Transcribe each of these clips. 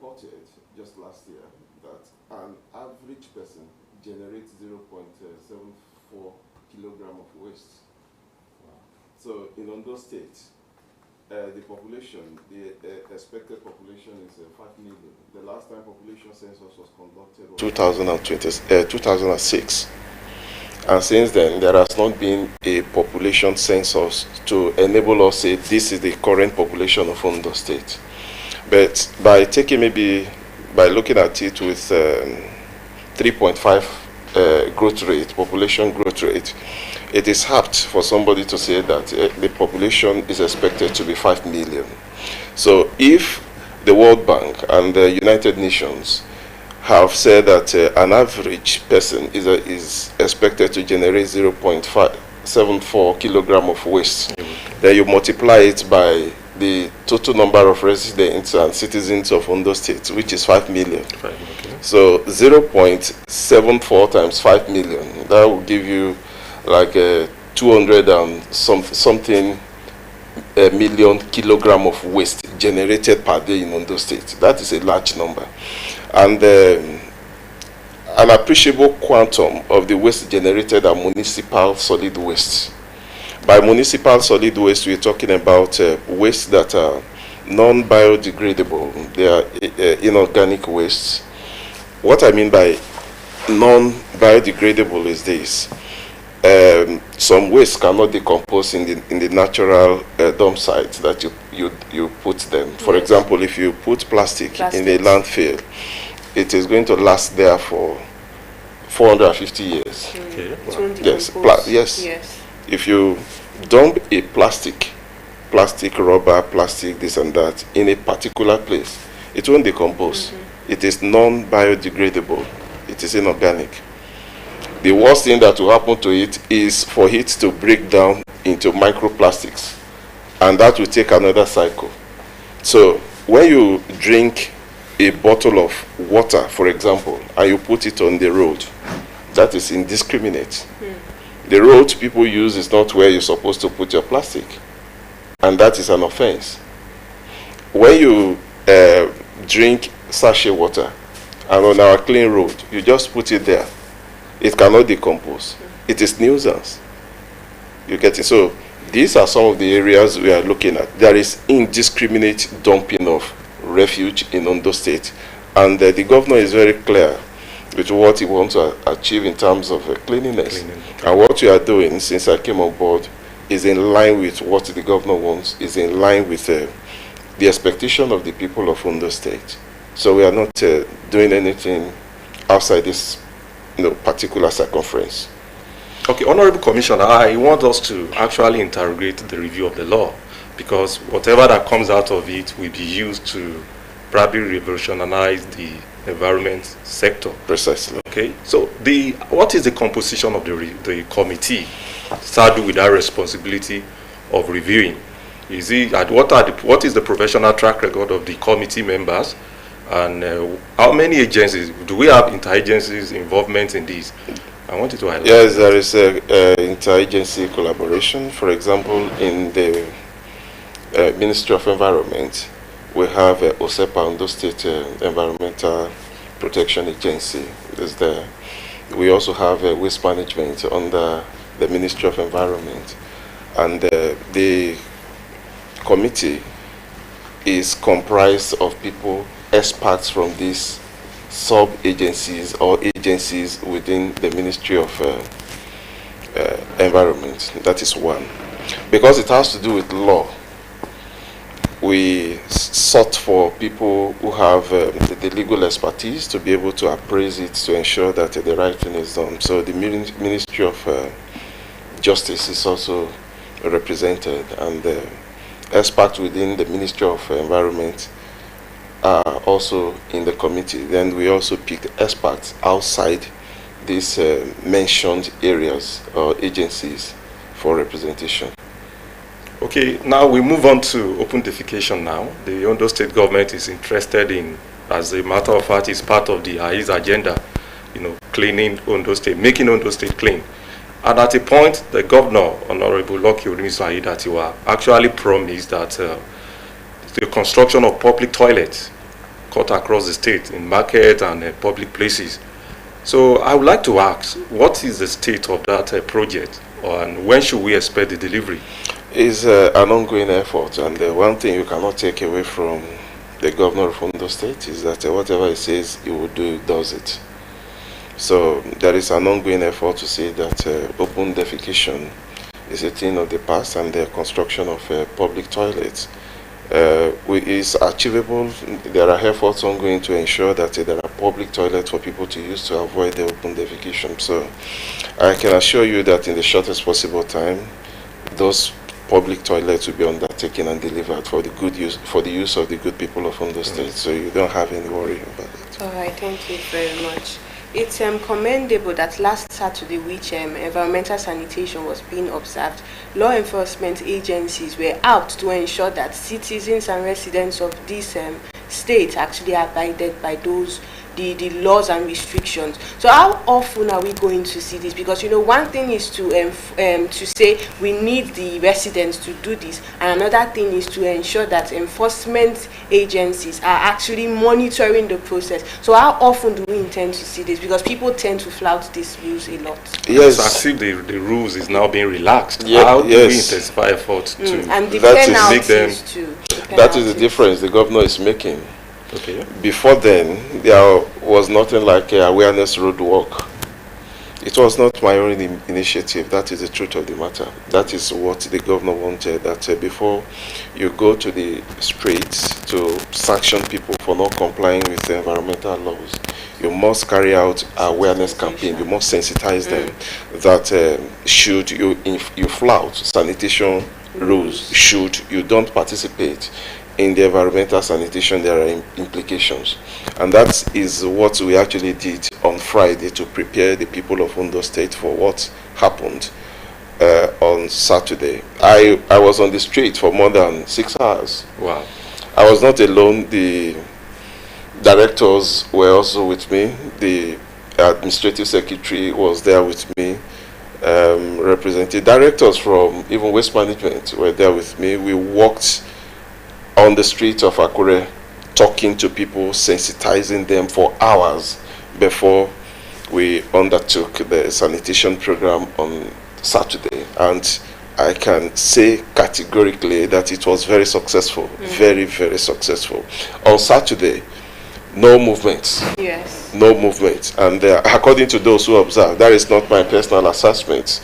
reported just last year that an average person generates 0.74 kilogram of waste. Wow. So in Ondo State, the population, the expected population is 5 million. The last time population census was conducted was 2006. And since then, there has not been a population census to enable us to say this is the current population of Ondo State. But by looking at it with 3.5 growth rate, population growth rate, it is apt for somebody to say that the population is expected to be 5 million. So if the World Bank and the United Nations have said that an average person is expected to generate 0.74 kilogram of waste, then you multiply it by the total number of residents and citizens of Ondo State, which is 5 million. Okay. So 0.74 times 5 million, that will give you like 200 and something million kilogram of waste generated per day in Ondo State. That is a large number. And an appreciable quantum of the waste generated are municipal solid waste. By municipal solid waste, we're talking about waste that are non-biodegradable. They are inorganic waste. What I mean by non-biodegradable is this. Some waste cannot decompose in the natural dump sites that you put them. For example, if you put plastic in a landfill, it is going to last there for 450 years. Okay. Yes. If you dump a plastic, rubber, plastic, this and that, in a particular place, it won't decompose. It is non-biodegradable. It is inorganic. The worst thing that will happen to it is for it to break down into microplastics, and that will take another cycle. So when you drink a bottle of water, for example, and you put it on the road, that is indiscriminate. The road people use is not where you're supposed to put your plastic, and that is an offense. When you drink sachet water, and on our clean road, you just put it there, it cannot decompose. It is nuisance. You get it? So these are some of the areas we are looking at. There is indiscriminate dumping of refuge in Ondo State, and the governor is very clear with what he wants to achieve in terms of cleanliness. And what we are doing since I came on board is in line with what the governor wants, is in line with the expectation of the people of Ondo State. So we are not doing anything outside this particular circumference. Okay, Honorable Commissioner, I want us to actually interrogate the review of the law, because whatever that comes out of it will be used to probably revolutionize the environment sector. Precisely. Okay, so what is the composition of the committee saddled with that responsibility of reviewing? What is the professional track record of the committee members? And how many agencies, do we have interagencies involvement in this? I wanted to highlight. Yes, there is interagency collaboration. For example, in the Ministry of Environment, we have Osrc, Ondo State Environmental Protection Agency is there. We also have waste management under the Ministry of Environment. And the committee is comprised of people, experts from these sub-agencies or agencies within the Ministry of Environment. That is one. Because it has to do with law, we sought for people who have the legal expertise to be able to appraise it, to ensure that the right thing is done. So the Ministry of Justice is also represented, and the experts within the Ministry of Environment are also in the committee. Then we also picked experts outside these mentioned areas or agencies for representation. Okay, now we move on to open defecation now. The Ondo State government is interested in, as a matter of fact, it's part of his agenda, cleaning Ondo State, making Ondo State clean. And at a point, the governor, Honorable Lucky Odumi-Sahi, actually promised that the construction of public toilets cut across the state in market and public places. So I would like to ask, what is the state of that project, and when should we expect the delivery? It's an ongoing effort, and one thing you cannot take away from the governor of Ondo State is that whatever he says he will do, does it. So there is an ongoing effort to say that open defecation is a thing of the past, and the construction of public toilets is achievable. There are efforts ongoing to ensure that there are public toilets for people to use to avoid the open defecation. So I can assure you that in the shortest possible time, those public toilets will be undertaken and delivered for the use of the good people of Ondo State. So you don't have any worry about it. All right, thank you very much. It's commendable that last Saturday, which environmental sanitation was being observed, law enforcement agencies were out to ensure that citizens and residents of this state actually abided by the laws and restrictions. So how often are we going to see this? Because one thing is to say we need the residents to do this, and another thing is to ensure that enforcement agencies are actually monitoring the process. So how often do we intend to see this? Because people tend to flout these rules a lot. Yes, as if the rules is now being relaxed. Yeah, how do we intensify efforts to and the make them? That is the difference the governor is making. Okay. Before then, there was nothing like awareness road walk. It was not my own initiative. That is the truth of the matter. That is what the governor wanted, that before you go to the streets to sanction people for not complying with the environmental laws, you must carry out awareness campaign. You must sensitize them that should you flout sanitation rules, should you don't participate in the environmental sanitation, there are implications. And that is what we actually did on Friday to prepare the people of Ondo State for what happened on Saturday. I was on the street for more than 6 hours. Wow. I was not alone. The directors were also with me. The administrative secretary was there with me. Representative directors from even waste management were there with me. We walked on the street of Akure, talking to people, sensitizing them for hours before we undertook the sanitation program on Saturday. And I can say categorically that it was very successful, very, very successful. On Saturday, no movement. Yes. No movement. And according to those who observed, that is not my personal assessment,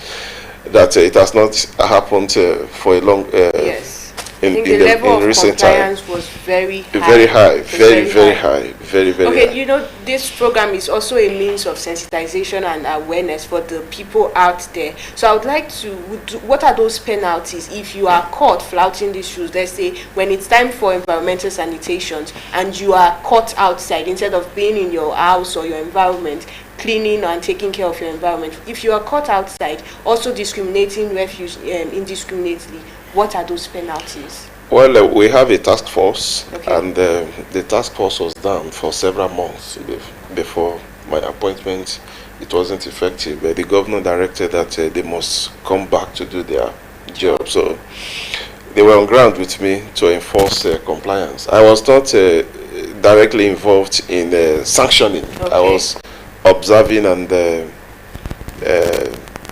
that it has not happened for a long yes. I think the level of compliance was very high. Very high, very high, very high. Okay, this program is also a means of sensitization and awareness for the people out there. So I would like to, what are those penalties if you are caught flouting these rules? Let's say when it's time for environmental sanitations and you are caught outside instead of being in your house or your environment, cleaning and taking care of your environment. If you are caught outside, also discriminating refuse indiscriminately, what are those penalties? Well, we have a task force, okay, and the task force was down for several months before my appointment. It wasn't effective. The governor directed that they must come back to do their job. So they were on ground with me to enforce compliance. I was not directly involved in sanctioning. Okay. I was observing and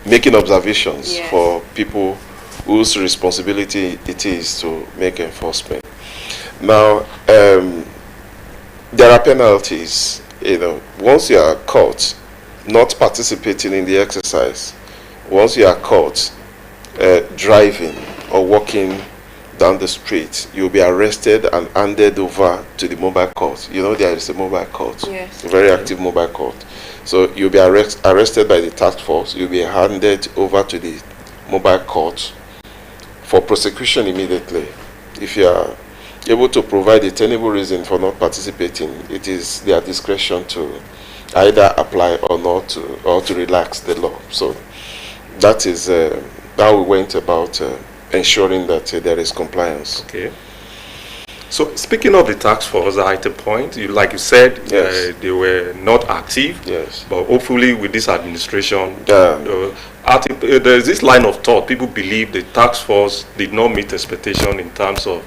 making observations, yes, for people whose responsibility it is to make enforcement. Now, there are penalties. Once you are caught not participating in the exercise, once you are caught driving or walking down the street, you'll be arrested and handed over to the mobile court. There is a mobile court, yes, a very active mobile court. So you'll be arrested by the task force. You'll be handed over to the mobile court for prosecution immediately. If you are able to provide a tenable reason for not participating, it is their discretion to either apply or not or to relax the law. So that is how we went about ensuring that there is compliance. Okay. So speaking of the task force, at a point, like you said, yes, they were not active. Yes. But hopefully, with this administration, there's this line of thought. People believe the task force did not meet expectation in terms of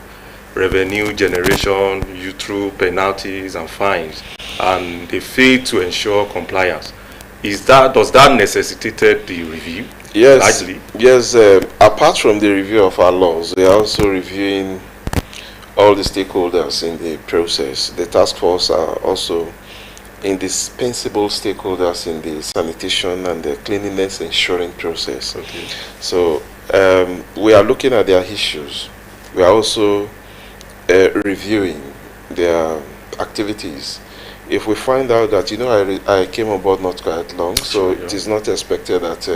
revenue generation through penalties and fines, and they fail to ensure compliance. Does that necessitate the review? Yes, Largely? yes. Apart from the review of our laws, we are also reviewing all the stakeholders in the process. The task force are also indispensable stakeholders in the sanitation and the cleanliness ensuring process. Okay. So we are looking at their issues. We are also reviewing their activities. If we find out that, I came on board not quite long, so Sure, yeah. it is not expected that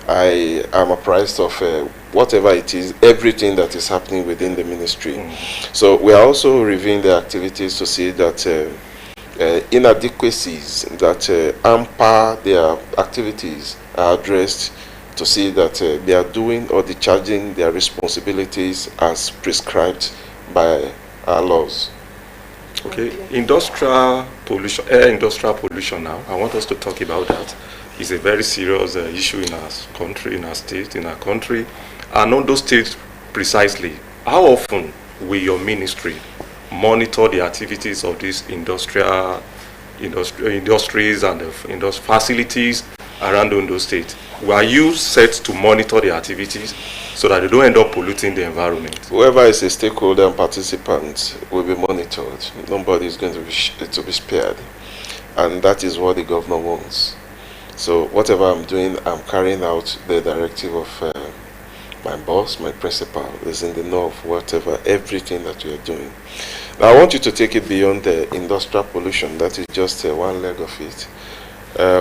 I am apprised of whatever it is, everything that is happening within the ministry. So we are also reviewing the activities to see that inadequacies that hamper their activities are addressed, to see that they are doing or discharging their responsibilities as prescribed by our laws. Okay, industrial pollution, air industrial pollution now. I want us to talk about that. It's a very serious issue in our country, in our state, in our country. And on those states precisely, how often will your ministry monitor the activities of these industries and the facilities around Ondo State? Were you set to monitor the activities so that they don't end up polluting the environment? Whoever is a stakeholder and participant will be monitored. Nobody is going to be spared, and that is what the governor wants. So whatever I'm doing, I'm carrying out the directive of my boss, my principal, is in the know of everything that we are doing. Now I want you to take it beyond the industrial pollution. That is just one leg of it.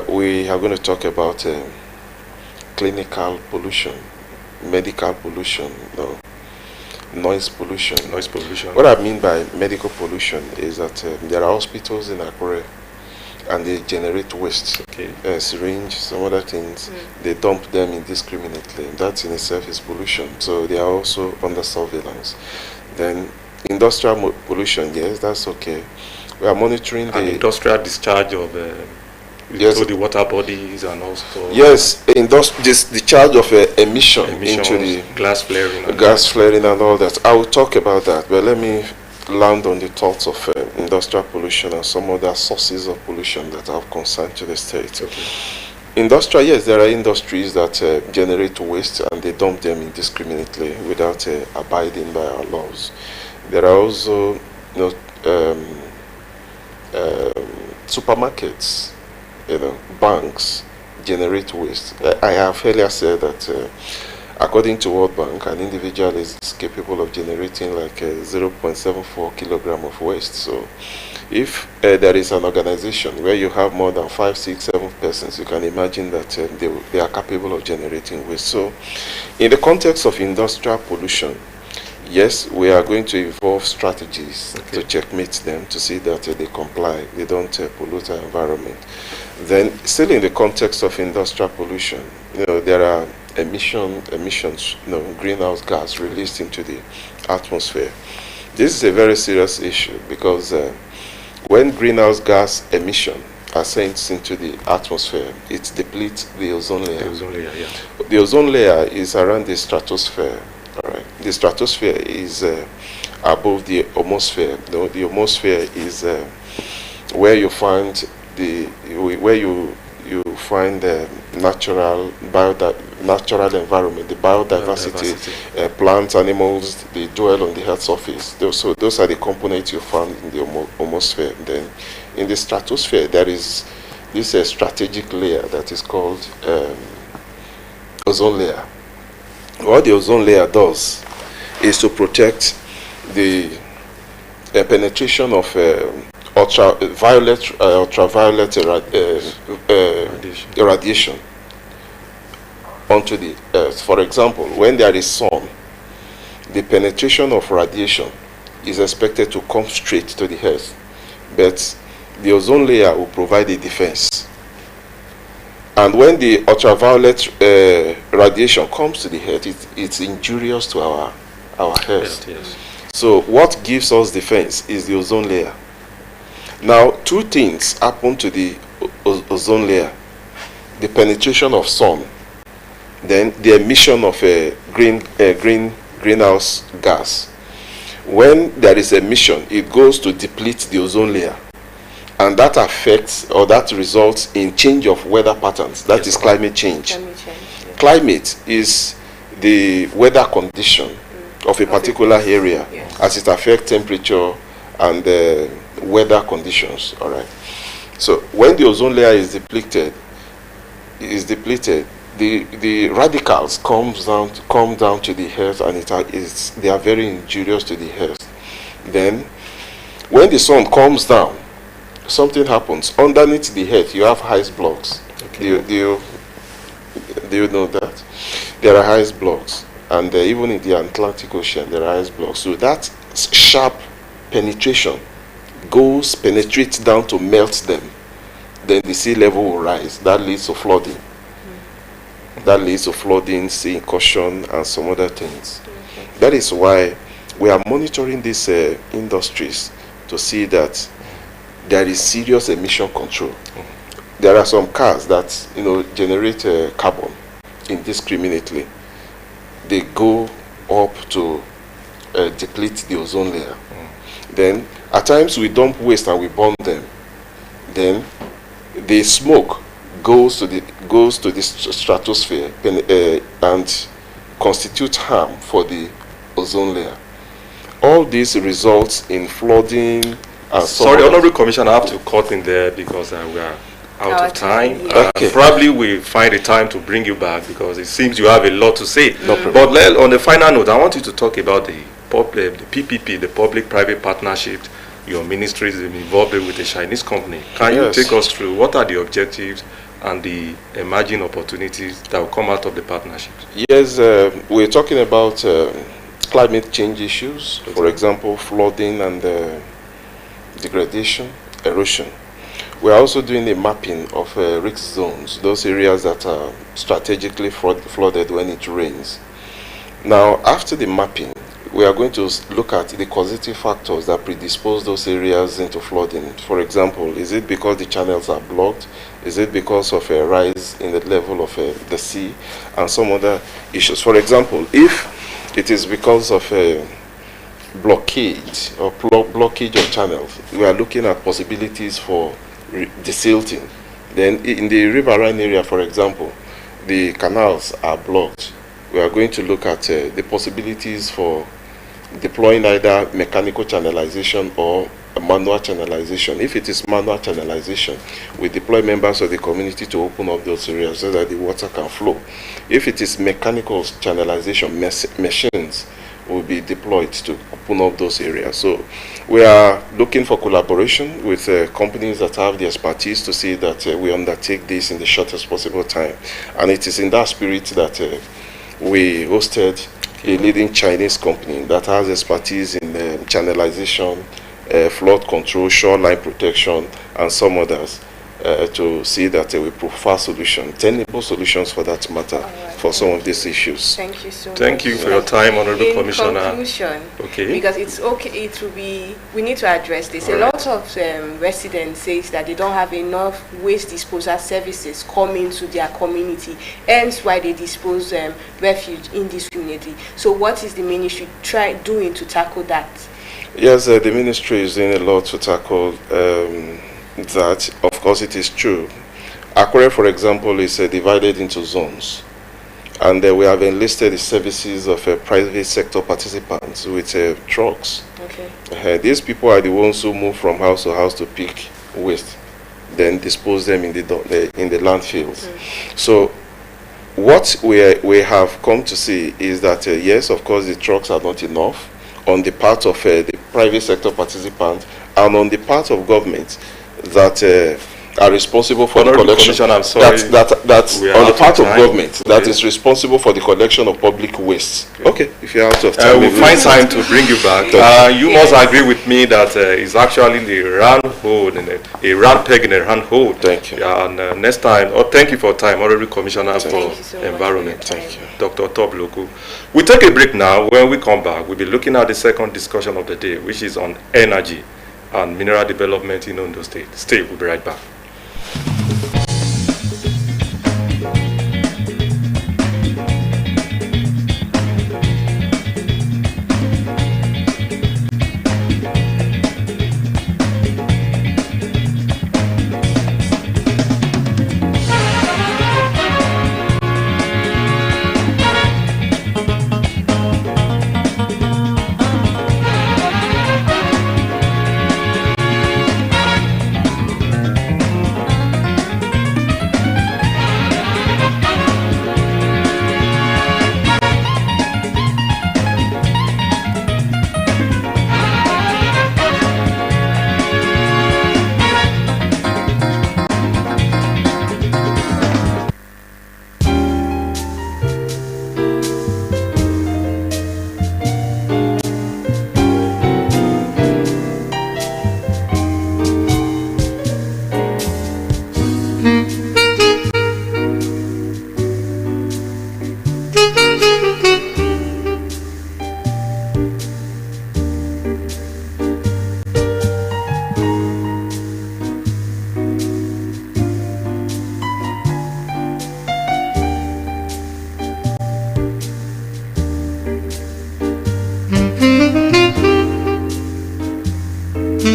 We are going to talk about clinical pollution, medical pollution, noise pollution. Noise pollution. What I mean by medical pollution is that there are hospitals in Akure and they generate waste, syringe, some other things. They dump them indiscriminately. That in itself is pollution. So they are also under surveillance. Then industrial pollution, yes, that's okay. We are monitoring the industrial discharge of to the water bodies and also the charge of emission into the gas flaring and all that. I will talk about that, but let me land on the thoughts of industrial pollution and some other sources of pollution that are of concern to the state. Okay. Industrial, yes, there are industries that generate waste and they dump them indiscriminately without abiding by our laws. There are also supermarkets, banks generate waste. I have earlier said that according to World Bank, an individual is capable of generating like 0.74 kilogram of waste. So if there is an organization where you have more than 5, 6, 7 persons, you can imagine that they are capable of generating waste. So in the context of industrial pollution, yes, we are going to evolve strategies to checkmate them, to see that they comply, they don't pollute our environment. Then, still in the context of industrial pollution, there are emissions, greenhouse gas released into the atmosphere. This is a very serious issue because when greenhouse gas emission are sent into the atmosphere, it depletes the ozone layer. The ozone layer is around the stratosphere. All right. The stratosphere is above the atmosphere. The atmosphere is where you find the natural environment, the biodiversity. Plants, animals, they dwell on the Earth's surface. Those are the components you find in the atmosphere. Then, in the stratosphere, there is this strategic layer that is called ozone layer. What the ozone layer does is to protect the penetration of ultraviolet irradiation onto the Earth. For example, when there is sun, the penetration of radiation is expected to come straight to the Earth, but the ozone layer will provide a defense. And when the ultraviolet radiation comes to the Earth, it's injurious to our Earth. Yes. So what gives us defense is the ozone layer. Now, two things happen to the ozone layer: the penetration of sun, then the emission of greenhouse gas. When there is emission, it goes to deplete the ozone layer, and that affects, or that results in change of weather patterns. That is climate change. Climate is the weather condition of a particular area as it affects temperature and weather conditions. All right. So when the ozone layer is depleted, the radicals come down to the earth, and they are very injurious to the earth. Then when the sun comes down, something happens. Underneath the earth, you have ice blocks. Okay. Do you know that? There are ice blocks, and even in the Atlantic Ocean, there are ice blocks. So that sharp penetration penetrates down to melt them. Then the sea level will rise. That leads to flooding. That leads to flooding, sea incursion, and some other things. Okay. That is why we are monitoring these industries to see that there is serious emission control. There are some cars that generate carbon indiscriminately. They go up to deplete the ozone layer. Then at times we dump waste and we burn them. Then the smoke goes to the stratosphere and constitutes harm for the ozone layer. All this results in flooding and sorry, Honorable Commissioner, I have to cut in there because we are out of time. Okay. Probably we find a time to bring you back because it seems you have a lot to say. No problem. But on the final note, I want you to talk about the PPP, the public-private partnership your ministry is involved with a Chinese company. Can you take us through what are the objectives and the emerging opportunities that will come out of the partnership? Yes, we're talking about climate change issues, for example, flooding and degradation, erosion. We're also doing a mapping of risk zones, those areas that are strategically flooded when it rains. Now, after the mapping, we are going to look at the causative factors that predispose those areas into flooding. For example, is it because the channels are blocked? Is it because of a rise in the level of the sea and some other issues? For example, if it is because of a blockade or blockage of channels, we are looking at possibilities for desilting. Then in the riverine area, for example, the canals are blocked. We are going to look at the possibilities for deploying either mechanical channelization or manual channelization. If it is manual channelization, we deploy members of the community to open up those areas so that the water can flow. If it is mechanical channelization, machines will be deployed to open up those areas. So we are looking for collaboration with companies that have the expertise to see that we undertake this in the shortest possible time. And it is in that spirit that we hosted a leading Chinese company that has expertise in channelization, flood control, shoreline protection, and some others to see that we provide solutions, tenable solutions for that matter, for some of these issues. Thank you so much. Thank you for your time, Honorable Commissioner. In conclusion, because it's okay, we need to address this. A lot of residents say that they don't have enough waste disposal services coming to their community, hence why they dispose refuge indiscriminately. So what is the ministry doing to tackle that? Yes, the ministry is doing a lot to tackle that. Of course, it is true. Akure, for example, is divided into zones, and we have enlisted the services of private sector participants with trucks. Okay. These people are the ones who move from house to house to pick waste, then dispose them in the landfills. So what we have come to see is that yes, of course, the trucks are not enough on the part of the private sector participants and on the part of government that are responsible for the collection. I'm sorry. That's on the part of government that is responsible for the collection of public waste. Okay, if you're out of time, we'll find time to bring you back. You must agree with me that it's actually the round hole, a round peg in a round hole. Thank you. And next time, thank you for your time, Honorable Commissioner for so Environment. Thank you. Dr. Tobloku. We'll take a break now. When we come back, we'll be looking at the second discussion of the day, which is on energy and mineral development in Ondo State. Stay, we'll be right back. It's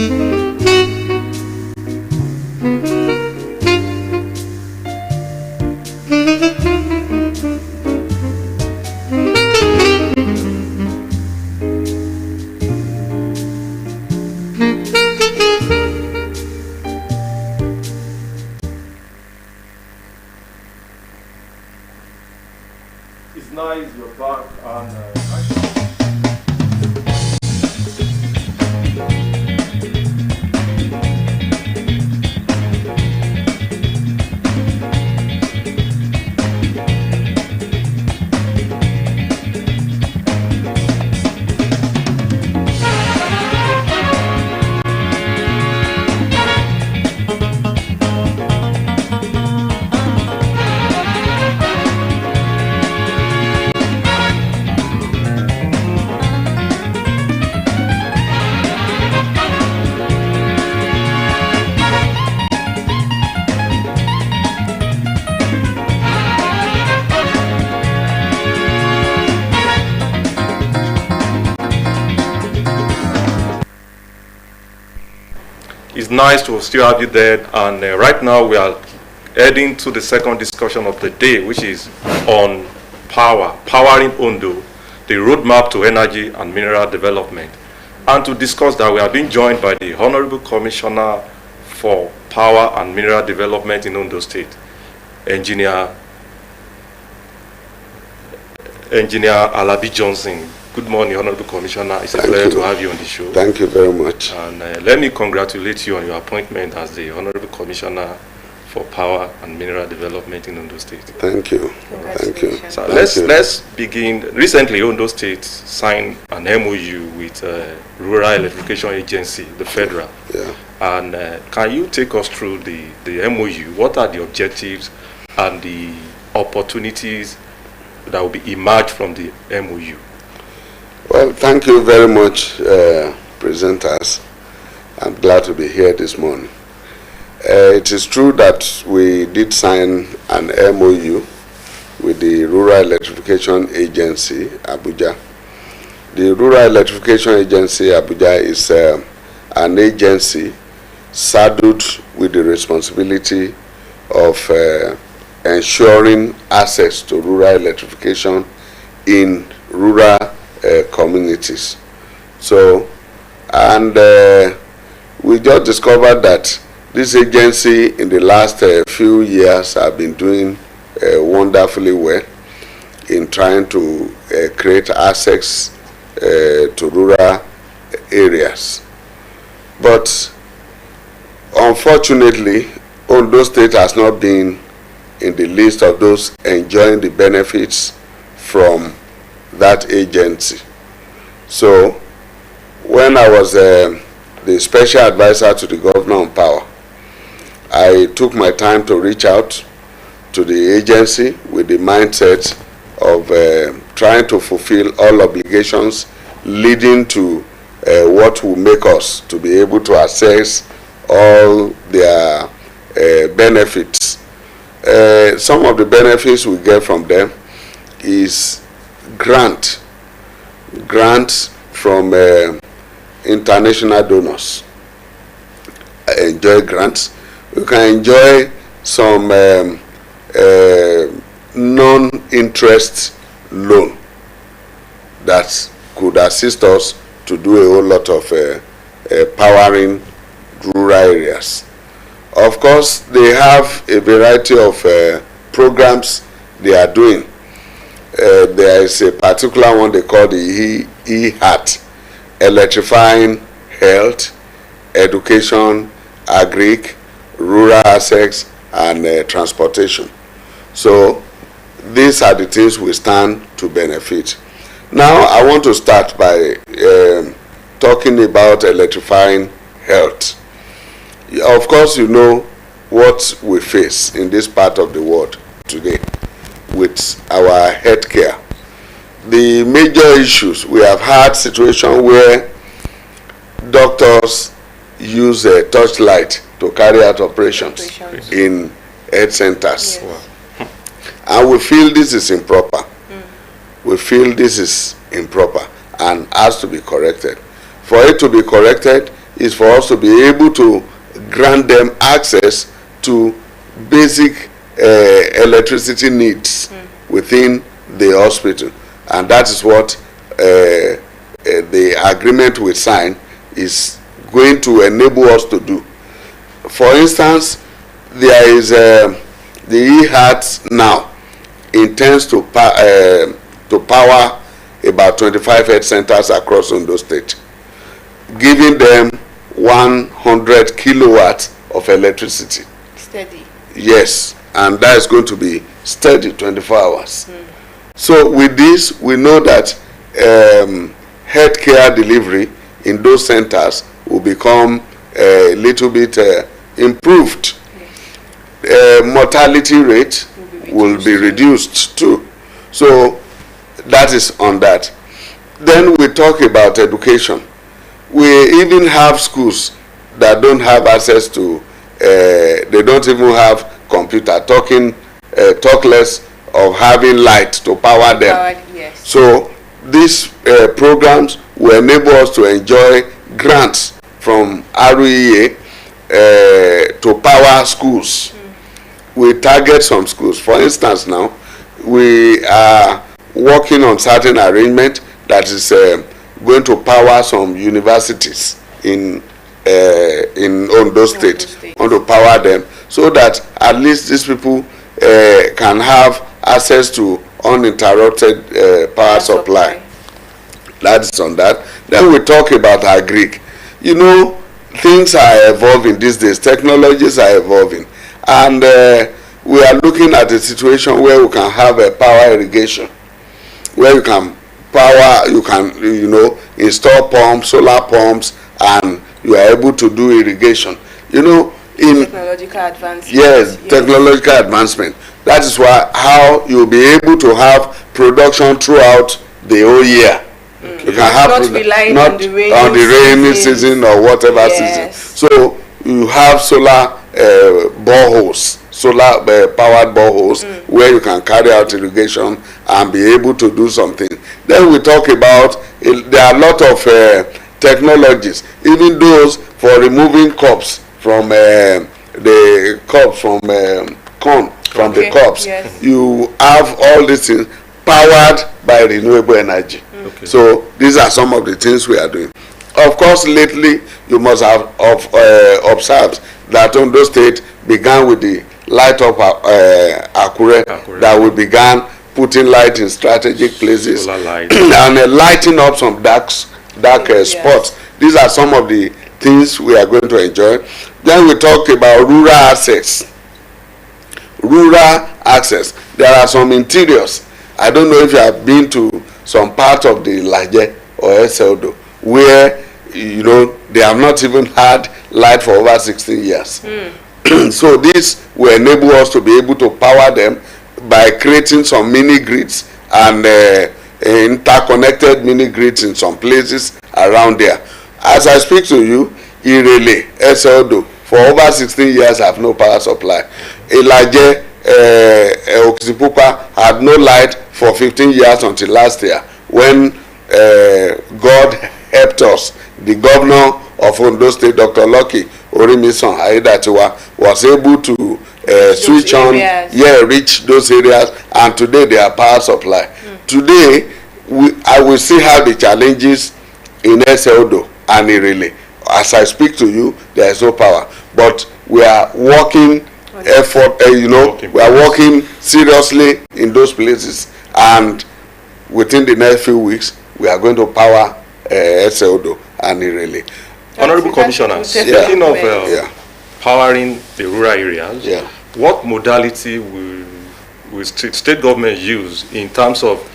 nice you're back and it's nice to still have you there. And right now we are heading to the second discussion of the day, which is on powering Ondo, the roadmap to energy and mineral development. And to discuss that, we are being joined by the Honorable Commissioner for Power and Mineral Development in Ondo State, Engineer Alabi Johnson. Good morning, Honorable Commissioner. It's a pleasure to have you on the show. Thank you very much. And let me congratulate you on your appointment as the Honorable Commissioner for Power and Mineral Development in Ondo State. Thank you. Thank you. So let's begin. Recently, Ondo State signed an MOU with Rural Electrification Agency, the federal. Yeah. And can you take us through the MOU? What are the objectives and the opportunities that will be emerged from the MOU? Well, thank you very much, presenters. I'm glad to be here this morning. It is true that we did sign an MOU with the Rural Electrification Agency, Abuja. The Rural Electrification Agency, Abuja, is an agency saddled with the responsibility of ensuring access to rural electrification in rural communities. So, and we just discovered that this agency in the last few years have been doing wonderfully well in trying to create access to rural areas. But unfortunately, Ondo State has not been in the list of those enjoying the benefits from that agency. So when I was the special advisor to the governor on power, I took my time to reach out to the agency with the mindset of trying to fulfill all obligations leading to what will make us to be able to access all their benefits. Some of the benefits we get from them is grants from international donors. Enjoy grants. You can enjoy some non-interest loan that could assist us to do a whole lot of powering rural areas. Of course, they have a variety of programs they are doing. There is a particular one they call the E-HAT, electrifying health, education, agric, rural access, and transportation. So these are the things we stand to benefit. Now I want to start by talking about electrifying health. Of course, you know what we face in this part of the world today with our healthcare. The major issues, we have had situations where doctors use a torchlight to carry out operations in health centers. Yes. And we feel this is improper. We feel this is improper and has to be corrected. For it to be corrected, is for us to be able to grant them access to basic electricity needs within the hospital, and that is what the agreement we sign is going to enable us to do. For instance, there is the eHeart now intends to power about 25 health centers across Ondo State, giving them 100 kilowatts of electricity. Steady. Yes, and that is going to be steady 24 hours. So with this, we know that healthcare delivery in those centers will become a little bit improved. Mortality rate will be reduced too. So that is on that. Then we talk about education. We even have schools that don't have access to, they don't even have computer, talk less of having light to power them. Yes. So these programs will enable us to enjoy grants from REA to power schools. We target some schools. For instance, now we are working on certain arrangement that is going to power some universities in Ondo State. Want to power them so that at least these people can have access to uninterrupted power supply. That is on that. Then we talk about agric. You know, things are evolving these days. Technologies are evolving, and we are looking at a situation where we can have a power irrigation, where you can power, you can install pumps, solar pumps, and you are able to do irrigation. You know, in technological advancement. Yes, technological advancement. That is why how you'll be able to have production throughout the whole year. You can have not relying not on the rainy season or whatever season. So you have solar boreholes, solar powered boreholes where you can carry out irrigation and be able to do something. Then we talk about there are a lot of technologies, even those for removing crops from the crops from corn from the crops. Yes. You have all these things powered by renewable energy. Okay. So these are some of the things we are doing. Of course, lately you must have observed that Ondo State began with the light up Akure, that we began putting light in strategic places and lighting up some dark spots. These are some of the things we are going to enjoy. Then we talk about rural access. Rural access. There are some interiors. I don't know if you have been to some part of the Laje or Eseldo where they have not even had light for over 16 years. So this will enable us to be able to power them by creating some mini grids and interconnected mini grids in some places around there. As I speak to you, Irele, Eseldo, for over 16 years have no power supply. Elaje, Okitipupa had no light for 15 years until last year when God helped us. The governor of Ondo State, Dr. Lucky Orimison Aidatiwa, was able to switch on, reach those areas, and today they are power supply. Today, I will still have the challenges in Eseldo and Irele. As I speak to you, there is no power, but we are working we are working seriously in those places, and within the next few weeks, we are going to power Eseldo and Irele. Honorable Commissioner, speaking of powering the rural areas, what modality will state government use in terms of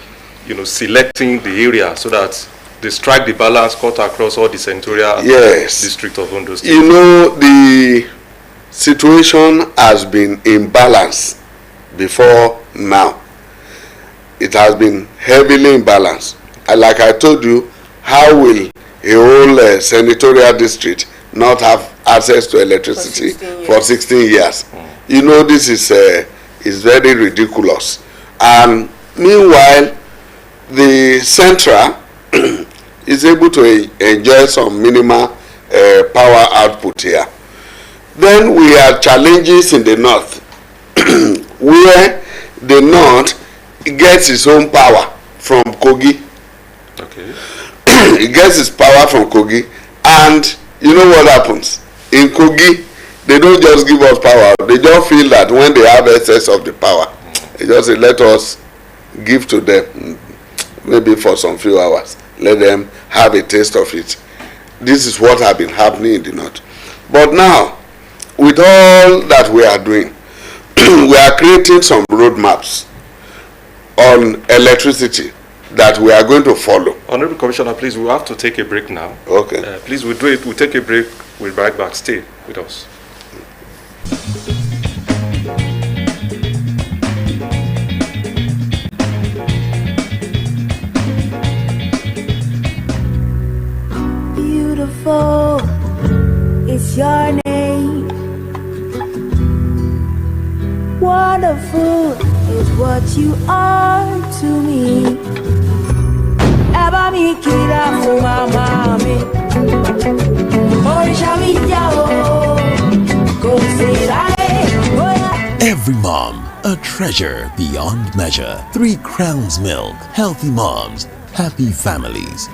selecting the area so that they strike the balance cut across all the senatorial district of Ondo State? The situation has been in balance before now. It has been heavily imbalanced. And like I told you, how will a whole senatorial district not have access to electricity for 16 years? This is very ridiculous. And meanwhile, the central is able to enjoy some minimal power output here. Then we have challenges in the north, where the north gets its own power from Kogi. Okay. It gets its power from Kogi, and you know what happens in Kogi? They don't just give us power. They just feel that when they have excess of the power, they just say, let us give to them, maybe for some few hours. Let them have a taste of it. This is what has been happening in the north. But now, with all that we are doing, we are creating some roadmaps on electricity that we are going to follow. Honorable Commissioner, please, we have to take a break now. Okay. Please, we'll do it. We'll take a break. We'll be right back. Stay with us. Beautiful is your name. Wonderful is what you are to me. Eba mi kira fún mama mi. Orisha mi ja o, kò sí láyé. Every mom, a treasure beyond measure. 3 Crowns Milk. Healthy moms, happy families.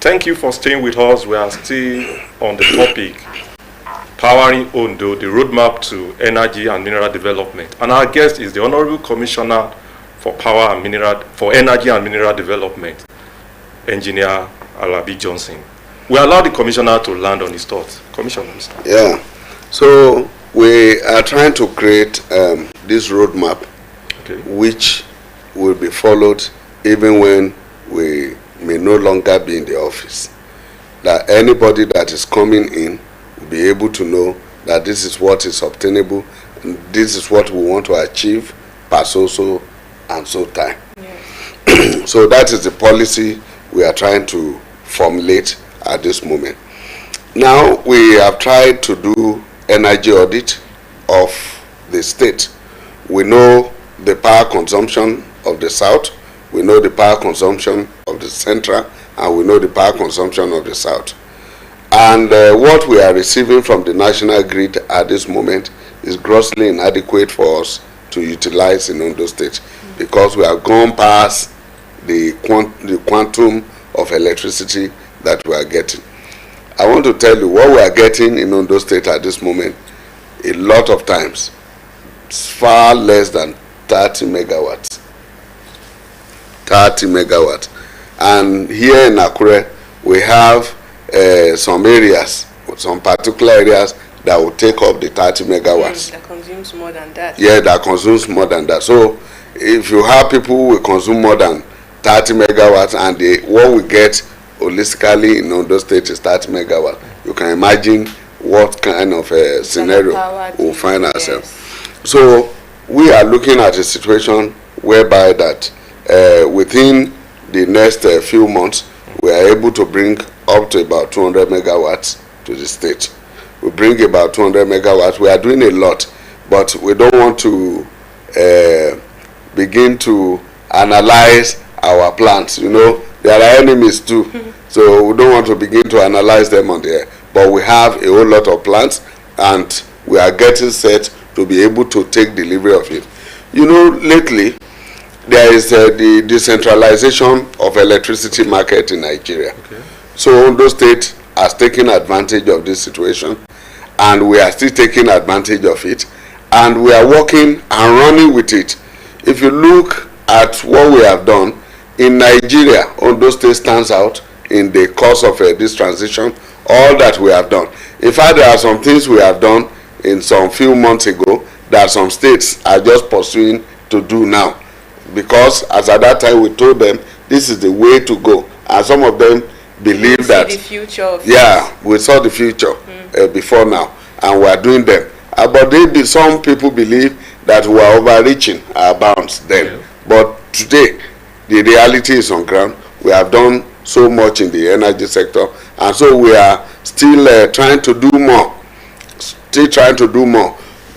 Thank you for staying with us. We are still on the topic, Powering Ondo, the roadmap to energy and mineral development. And our guest is the Honorable Commissioner for Energy and Mineral Development, Engineer Alabi Johnson. We allow the Commissioner to land on his thoughts. Commissioner. Yeah. So we are trying to create this roadmap, okay, which will be followed even when we may no longer be in the office. That anybody that is coming in will be able to know that this is what is obtainable, and this is what we want to achieve per so and so time. Yes. So that is the policy we are trying to formulate at this moment. Now we have tried to do energy audit of the state. We know the power consumption of the south, we know the power consumption of the central, and we know the power consumption of the south. And what we are receiving from the national grid at this moment is grossly inadequate for us to utilize in Ondo State, because we have gone past the quantum of electricity that we are getting. I want to tell you what we are getting in Ondo State at this moment, a lot of times, it's far less than 30 megawatts. 30 megawatts. And here in Akure, we have some areas, some particular areas that will take up the 30 megawatts. That consumes more than that. Yeah, that consumes more than that. So if you have people who will consume more than 30 megawatts and what we get holistically in Ondo State is 30 megawatts, you can imagine what kind of a scenario we'll find ourselves. So we are looking at a situation whereby that within the next few months, we are able to bring up to about 200 megawatts to the state. We bring about 200 megawatts. We are doing a lot, but we don't want to begin to analyze our plants. You know, there are enemies too, so we don't want to begin to analyze them on the air. But we have a whole lot of plants, and we are getting set to be able to take delivery of it. You know, lately, there is the decentralization of electricity market in Nigeria. Okay. So Ondo State has taken advantage of this situation, and we are still taking advantage of it, and we are working and running with it. If you look at what we have done in Nigeria, Ondo State stands out in the course of this transition. All that we have done. In fact, there are some things we have done in some few months ago that some states are just pursuing to do now, because as at that time we told them this is the way to go, and some of them believe that the future of we saw the future before now, and we are doing them. But some people believe that we are overreaching our bounds then. But today, the reality is on ground. We have done so much in the energy sector, and so we are still trying to do more.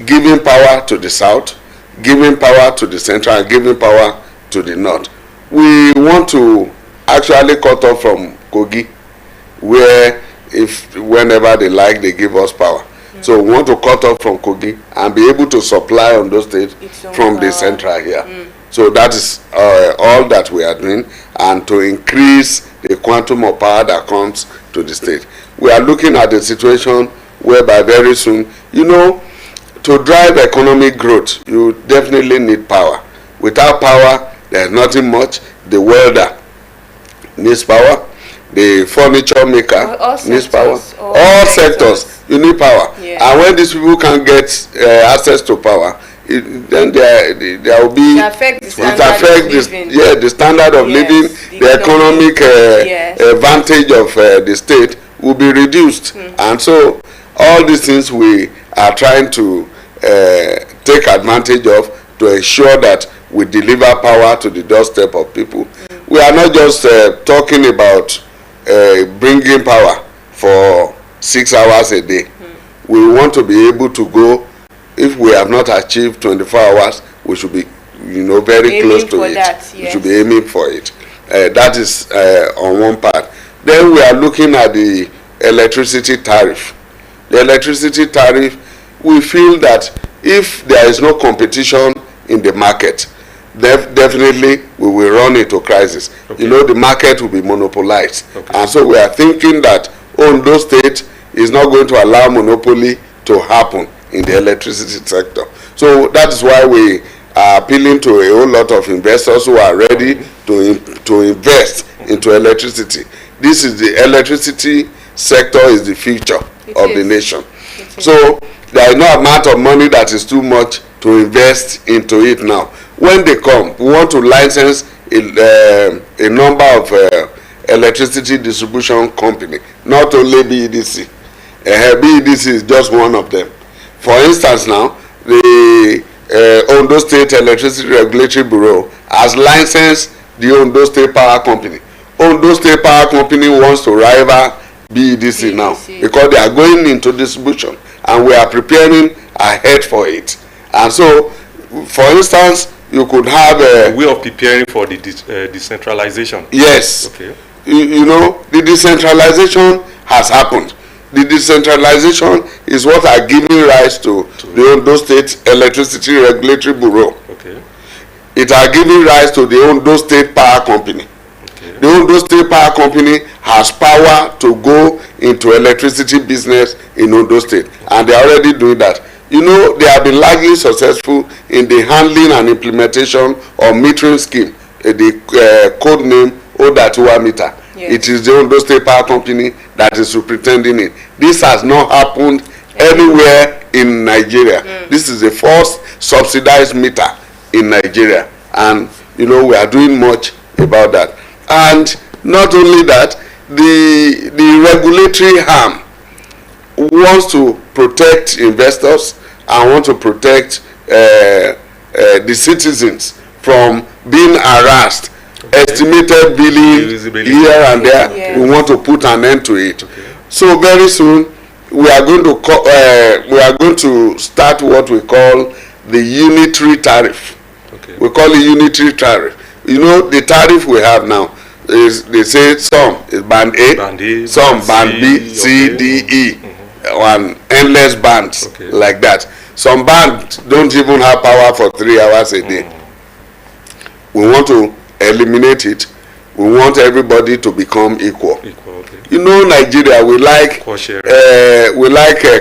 Giving power to the south, giving power to the central, and giving power to the north. We want to actually cut off from Kogi, where whenever they like, they give us power. So we want to cut off from Kogi and be able to supply on those states from the central here. So that is all that we are doing, and to increase the quantum of power that comes to the state. We are looking at a situation whereby very soon, you know, to drive economic growth, you definitely need power. Without power, there's nothing much. The welder needs power. The furniture maker needs power. All sectors, you need power. Yeah. And when these people can get access to power, then there will be it affects the standard of living, the economic advantage of the state will be reduced. And so all these things we are trying to take advantage of to ensure that we deliver power to the doorstep of people. We are not just talking about bringing power for 6 hours a day. We want to be able to go. If we have not achieved 24 hours, we should be, very close to it. Yes. We should be aiming for it. That is on one part. Then we are looking at the electricity tariff. The electricity tariff, we feel that if there is no competition in the market, definitely we will run into crisis. Okay. The market will be monopolized. Okay. And so we are thinking that Ondo State is not going to allow monopoly to happen in the electricity sector. So that is why we are appealing to a whole lot of investors who are ready to invest into electricity. This is the electricity sector is the future of the nation. So there is no amount of money that is too much to invest into it now. When they come, we want to license a number of electricity distribution company, not only BEDC. BEDC is just one of them. For instance now, the Ondo State Electricity Regulatory Bureau has licensed the Ondo State Power Company. Ondo State Power Company wants to rival BEDC now because they are going into distribution and we are preparing ahead for it. And so, for instance, you could have a way of preparing for the decentralization. Yes. Okay. You know, the decentralization has happened. The decentralization is what are giving rise to the Ondo State Electricity Regulatory Bureau. Okay. It are giving rise to the Ondo State Power Company. Okay. The Ondo State Power Company has power to go into electricity business in Ondo State, and they are already doing that. You know, they have been largely successful in the handling and implementation of metering scheme, the code name Odatua meter. Yes. It is the Ondo State Power Company that is superintending it. This has not happened anywhere in Nigeria. This is the first subsidized meter in Nigeria, and you know we are doing much about that. And not only that, the regulatory arm wants to protect investors and want to protect the citizens from being harassed. Estimated billing here and there. Yes. We want to put an end to it. Okay. So very soon we are going to start what we call the unitary tariff. Okay. We call it unitary tariff. You know, the tariff we have now is, they say some is band A, some band B, C, D, E, and endless bands like that. Some bands don't even have power for 3 hours a day. We want to eliminate it. We want everybody to become equal. You know, Nigeria, we like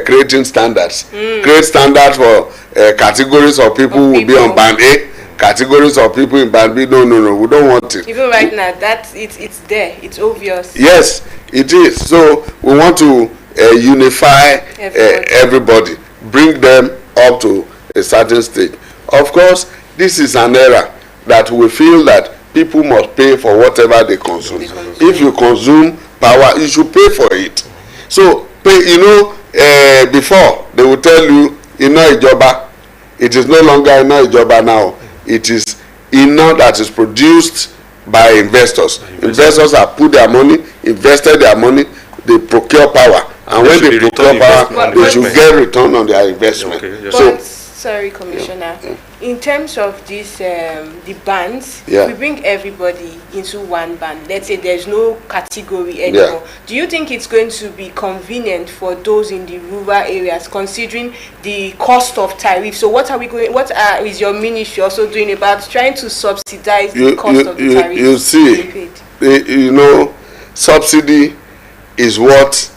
creating standards. Create standards for categories of people who will be on band A, categories of people in band B. No, we don't want it. Even right now, it's there. It's obvious. Yes, it is. So we want to unify everybody, bring them up to a certain stage. Of course, this is an era that we feel that people must pay for whatever they consume. If you consume power, you should pay for it. So, you know, before they will tell you, Iná Ìjọba, it is no longer Iná Ìjọba now. It is Iná that is produced by investors. Investors have put their money, invested their money, they procure power. And when they procure power, they should get return on their investment. Okay, yes. So, sorry, Commissioner. In terms of this, the bands, we bring everybody into one band. Let's say there's no category anymore. Do you think it's going to be convenient for those in the rural areas, considering the cost of tariff? So, what is your ministry also doing about trying to subsidize the cost of the tariff? You see, you know, subsidy is what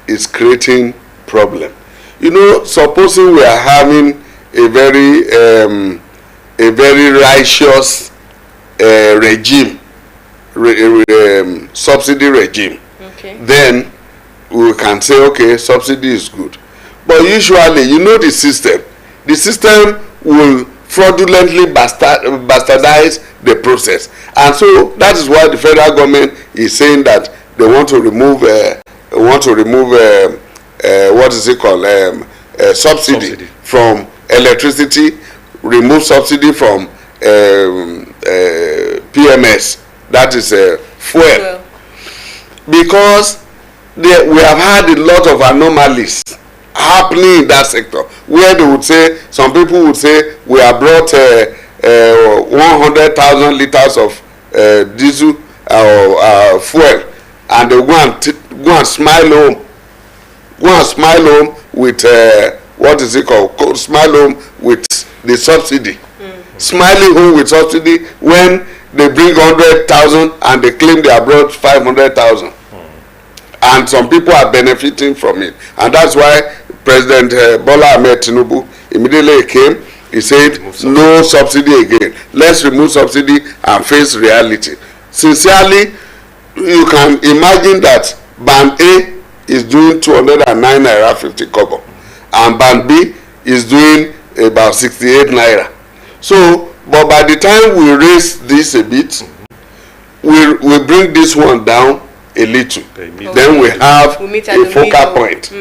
is creating problem. You know, supposing we are having a very righteous regime, subsidy regime, then we can say, okay, subsidy is good. But usually, you know, the system will fraudulently bastardize the process. And so that is why the federal government is saying that they want to remove what is it called, subsidy from electricity, remove subsidy from PMS, that is fuel, because we have had a lot of anomalies happening in that sector, where they would say, some people would say, we have brought 100,000 liters of diesel or fuel, and they go and smile home with what is it called? Smile home with the subsidy. Smiling home with subsidy when they bring 100,000 and they claim they have brought 500,000. And some people are benefiting from it. And that's why President Bola Ahmed Tinubu immediately came. He said, no subsidy again. Let's remove subsidy and face reality. Sincerely, you can imagine that Band A is doing 209 naira 50 kobo. And Band B is doing about 68 naira. So, but by the time we raise this a bit, we bring this one down, a little. Okay. Then we have We meet at a the focal middle. point.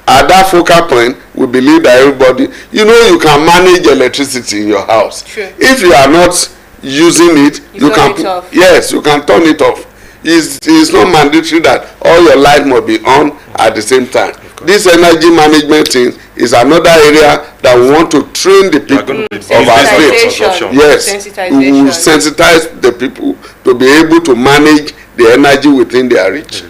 At that focal point, we believe that everybody, you know, you can manage electricity in your house. Sure. If you are not using it, You can turn it off. yes, you can turn it off. It's not mandatory that all your light must be on at the same time. This energy management thing is another area that we want to train the people of our state. Sensitization. Yes, we will Sensitization. sensitize the people to be able to manage the energy within their reach.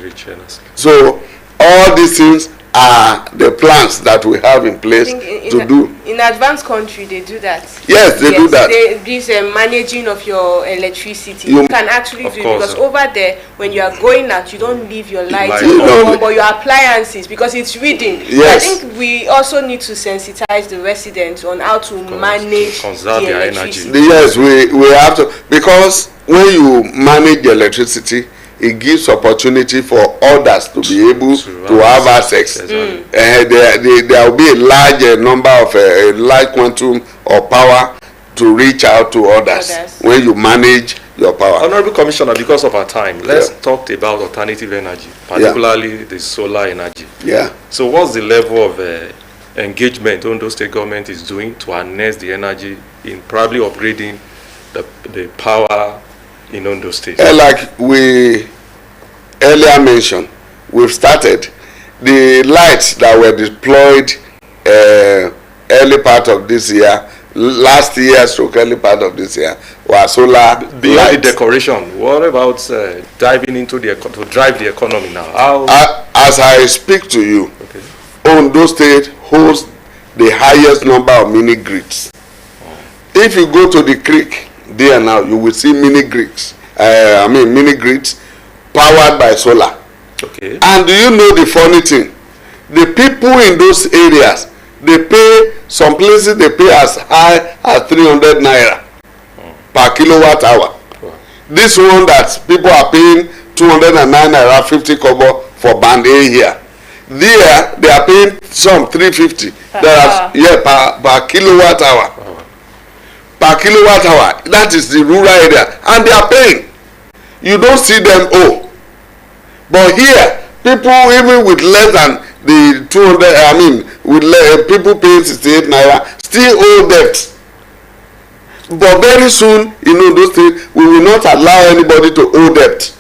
So all these things are the plans that we have in place to do. In advanced country, they do that. Yes, they do that. This managing of your electricity, You you can actually do it, course, because over there, when you are going out, you don't leave your lights You know, on, but your appliances, because it's reading. Yes. I think we also need to sensitize the residents on how to manage conserve the their electricity. energy. Yes, we have to, because when you manage the electricity, it gives opportunity for others to be able to have access. Exactly. There will be a large number of a large quantum of power to reach out to others when you manage your power. Honorable Commissioner, because of our time, let's talk about alternative energy, particularly the solar energy. Yeah. So what's the level of engagement Ondo State government is doing to harness the energy in probably upgrading the power in Ondo State? Like we earlier mentioned, we've started the lights that were deployed early part of this year, last year, stroke early part of this year, were solar Beyond lights. the decoration, what about diving into to drive the economy now? How? As I speak to you, Ondo State holds the highest number of mini grids. If you go to the creek there now, you will see mini grids. Mini grids powered by solar. Okay. And do you know the funny thing? The people in those areas, they pay, some places they pay as high as 300 naira per kilowatt hour. Wow. This one that people are paying 209 naira 50 kobo for band A here. There they are paying some 350. Per kilowatt hour. Per kilowatt hour. That is the rural area, and they are paying. You don't see them but here people even with less than the 200, with people paying 68 naira still owe debt. But very soon, those things, we will not allow anybody to owe debt.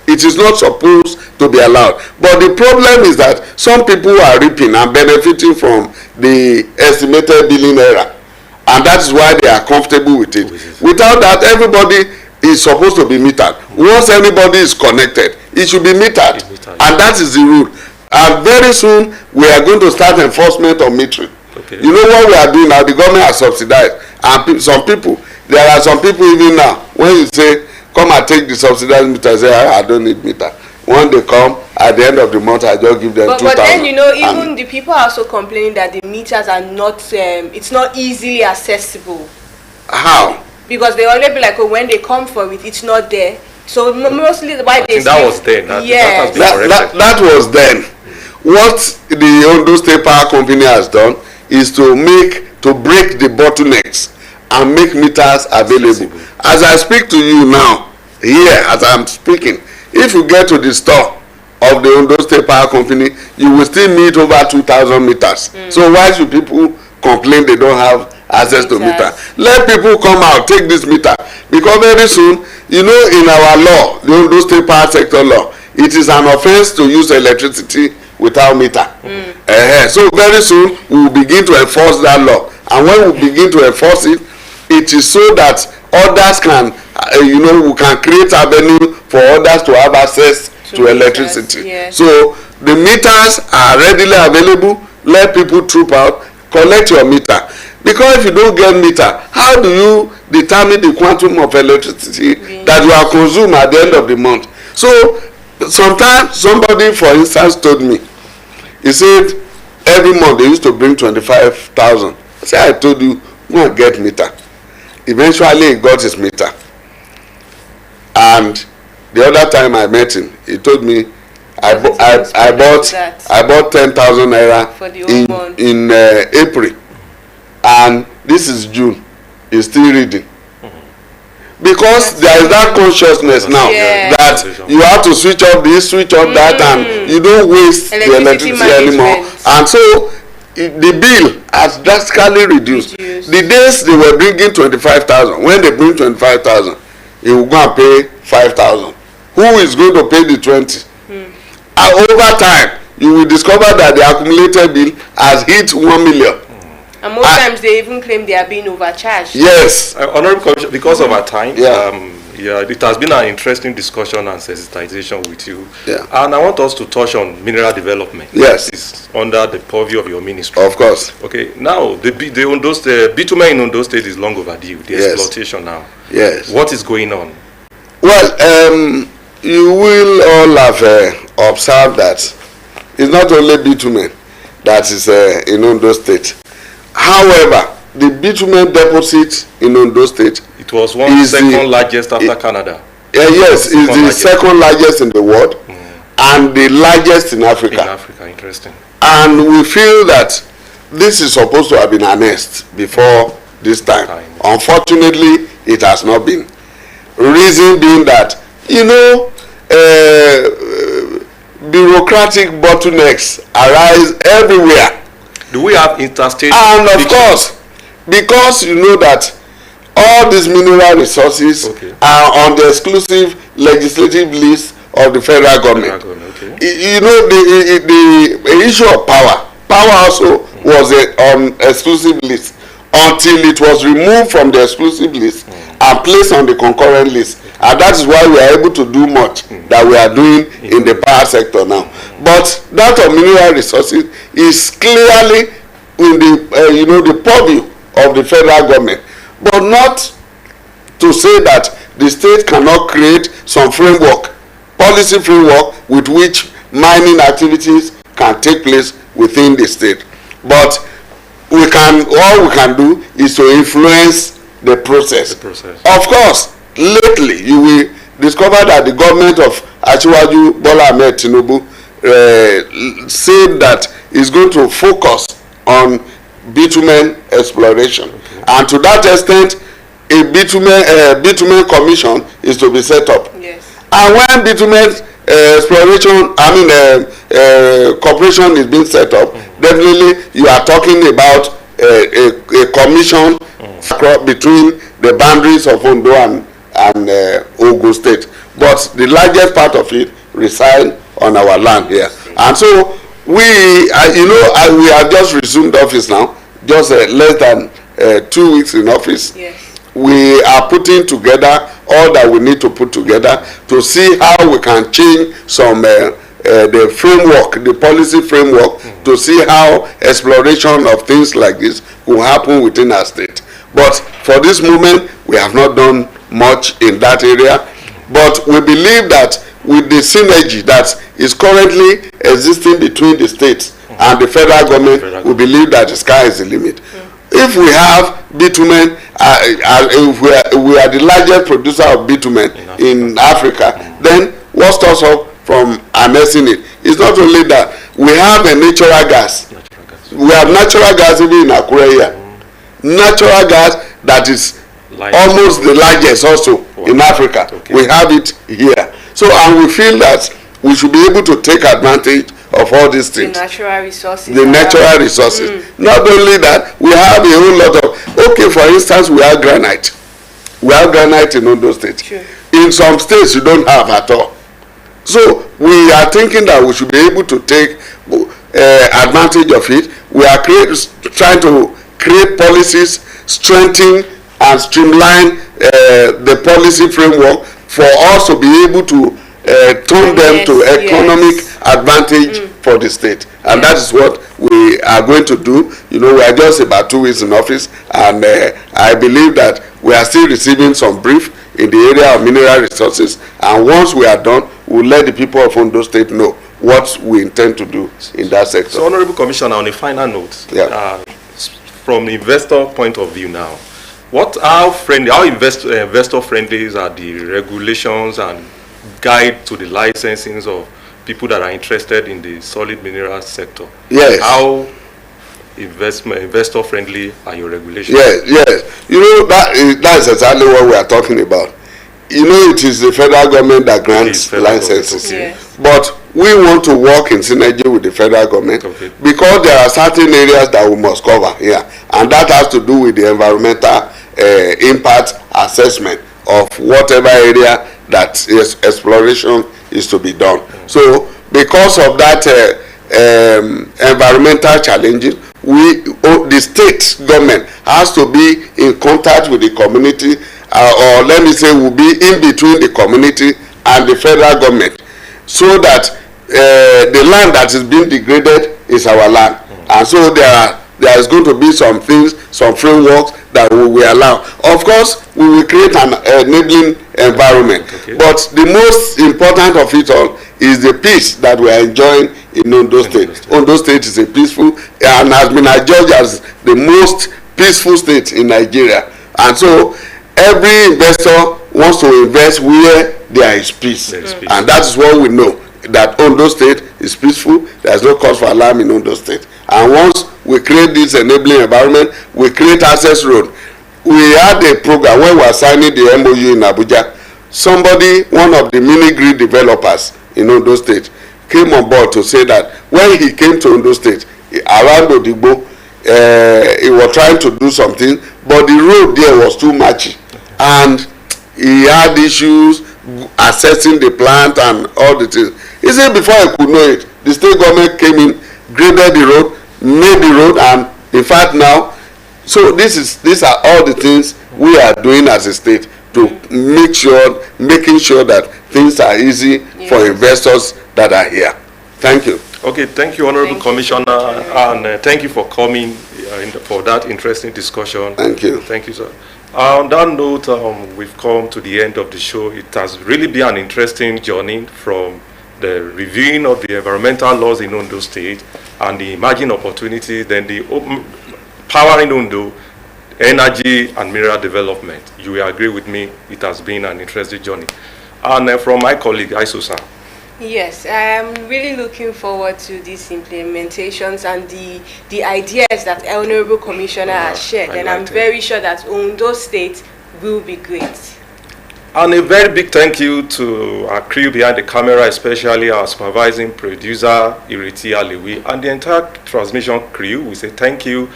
It is not supposed to be allowed. But the problem is that some people are reaping and benefiting from the estimated billing error, and that is why they are comfortable with it. Without that, everybody is supposed to be metered. Once anybody is connected, it should be metered, and that is the rule. And very soon we are going to start enforcement of metering. Okay. You know what we are doing now? The government has subsidized, and some people, there are some people even now, when you say come and take the subsidized meter, say I don't need meter. When they come at the end of the month, I just give them 2,000. But then even the people are also complaining that the meters are not it's not easily accessible. How? Because they already be like, when they come for it, it's not there. So mostly why they that was then. That was then. What the Ondo State Power Company has done is to break the bottlenecks and make meters available. As I speak to you now, here as I'm speaking, if you get to the store of the Ondo State Power Company, you will still need over 2,000 meters. So why should people complain they don't have access to meter? Let people come out, take this meter, because very soon, in our law, the Ondo State Power Sector law, it is an offense to use electricity without meter. So very soon we will begin to enforce that law, and when we begin to enforce it, it is so that others can, we can create avenue for others to have access to electricity. Yes. So the meters are readily available. Let people troop out, collect your meter. Because if you don't get meter, how do you determine the quantum of electricity that you are consuming at the end of the month? So sometimes somebody, for instance, told me, he said every month they used to bring 25,000. I said, I told you, go and get meter. Eventually he got his meter. And the other time I met him, he told me, I bought 10,000 naira for the whole month in April, and this is June. He's still reading. because there is that consciousness now that you have to switch off this, switch off that, and you don't waste the electricity anymore. And so the bill has drastically reduced. The days they were bringing 25,000, when they bring 25,000, you will go and pay 5,000. Who is going to pay the 20? And over time, you will discover that the accumulated bill has hit 1 million. And most times they even claim they are being overcharged. Yes. Honorable Commissioner, because of our time, it has been an interesting discussion and sensitization with you. Yeah. And I want us to touch on mineral development. Yes. It's under the purview of your ministry. Of course. Okay. Now, the bitumen in Ondo State is long overdue. The exploitation now. Yes. What is going on? Well, you will all have observed that it's not only bitumen that is in Ondo State. However, the bitumen deposit in Ondo State, it was one second largest after Canada. Yes, it's the second largest in the world and the largest in Africa. In Africa, interesting. And we feel that this is supposed to have been annexed before this time. Unfortunately, it has not been. Reason being that, bureaucratic bottlenecks arise everywhere. Do we have interstate? And of course, because you know that all these mineral resources are on the exclusive legislative list of the federal government. The issue of power also was on exclusive list until it was removed from the exclusive list and placed on the concurrent list. And that is why we are able to do much that we are doing in the power sector now. But that of mineral resources is clearly in the purview of the federal government. But not to say that the state cannot create some framework, policy framework with which mining activities can take place within the state. But all we can do is to influence the process. Of course, lately you will discover that the government of Asiwaju Bola Ahmed Tinubu said that is going to focus on bitumen exploration, and to that extent, a bitumen commission is to be set up. Yes. And when bitumen exploration, corporation is being set up, definitely you are talking about a commission between the boundaries of Ondo and Ogun State. But the largest part of it resides on our land here. And so we have just resumed office now, just less than 2 weeks in office. Yes. We are putting together all that we need to put together to see how we can change some the framework, the policy framework, to see how exploration of things like this will happen within our state. But for this moment, we have not done much in that area. But we believe that with the synergy that is currently existing between the states and the federal government, we believe that the sky is the limit. If we have bitumen, if we are the largest producer of bitumen in Africa, then what stops us from annexing it? It's not only that, we have a natural gas. We have natural gas even in Akure here. Natural gas that is almost the largest also in Africa. We have it here. So, and we feel that we should be able to take advantage of all these things. The natural resources. Not only that, we have a whole lot of, for instance, we have granite. We have granite in Ondo State. Sure. In some states, you don't have at all. So, we are thinking that we should be able to take advantage of it. We are trying to create policies, strengthen and streamline the policy framework for us to be able to turn them to economic advantage for the state. And that is what we are going to do. We are just about 2 weeks in office, and I believe that we are still receiving some brief in the area of mineral resources, and once we are done, we'll let the people of Ondo State know what we intend to do in that sector. So, Honorable Commissioner, on a final note, from the investor point of view now, how investor friendly are the regulations and guide to the licensings of people that are interested in the solid mineral sector? Yes. investor friendly are your regulations? Yes. You know, that's exactly what we are talking about. You know, it is the federal government that grants licenses. Okay. Yes. But we want to work in synergy with the federal government because there are certain areas that we must cover here, and that has to do with the environmental impact assessment of whatever area that is exploration is to be done. So because of that environmental challenges, the state government has to be in contact with the community, or let me say will be in between the community and the federal government, so that the land that is being degraded is our land. And so there is going to be some things, some frameworks that we will allow. Of course, we will create an enabling environment. But the most important of it all is the peace that we are enjoying in Ondo State. Ondo State is a peaceful and has been adjudged as the most peaceful state in Nigeria. And so every investor wants to invest where there is peace. And that is what we know, that Ondo State is peaceful. There is no cause for alarm in Ondo State. And once we create this enabling environment, we create access road. We had a program when we were signing the MOU in Abuja. Somebody, one of the mini grid developers in Ondo State, came on board to say that when he came to Ondo State, around Odigbo, he was trying to do something, but the road there was too much, and he had issues assessing the plant and all the things. He said before I could know it, the state government came in, graded the road, made the road, and in fact now, so these are all the things we are doing as a state to making sure that things are easy for investors that are here. Thank you. Okay, thank you, Honorable Commissioner, and thank you for coming for that interesting discussion. Thank you. Thank you, sir. On that note, we've come to the end of the show. It has really been an interesting journey from the reviewing of the environmental laws in Ondo State and the emerging opportunities, then the power in Ondo, energy and mineral development. You will agree with me, it has been an interesting journey. And from my colleague, Isosa. Yes, I am really looking forward to these implementations and the ideas that Honorable Commissioner has shared, and I'm very sure that Ondo State will be great. And a very big thank you to our crew behind the camera, especially our supervising producer, Iriti Aliwi, and the entire transmission crew. We say thank you.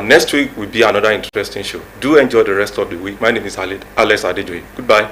Next week will be another interesting show. Do enjoy the rest of the week. My name is Alex Adejoye. Goodbye.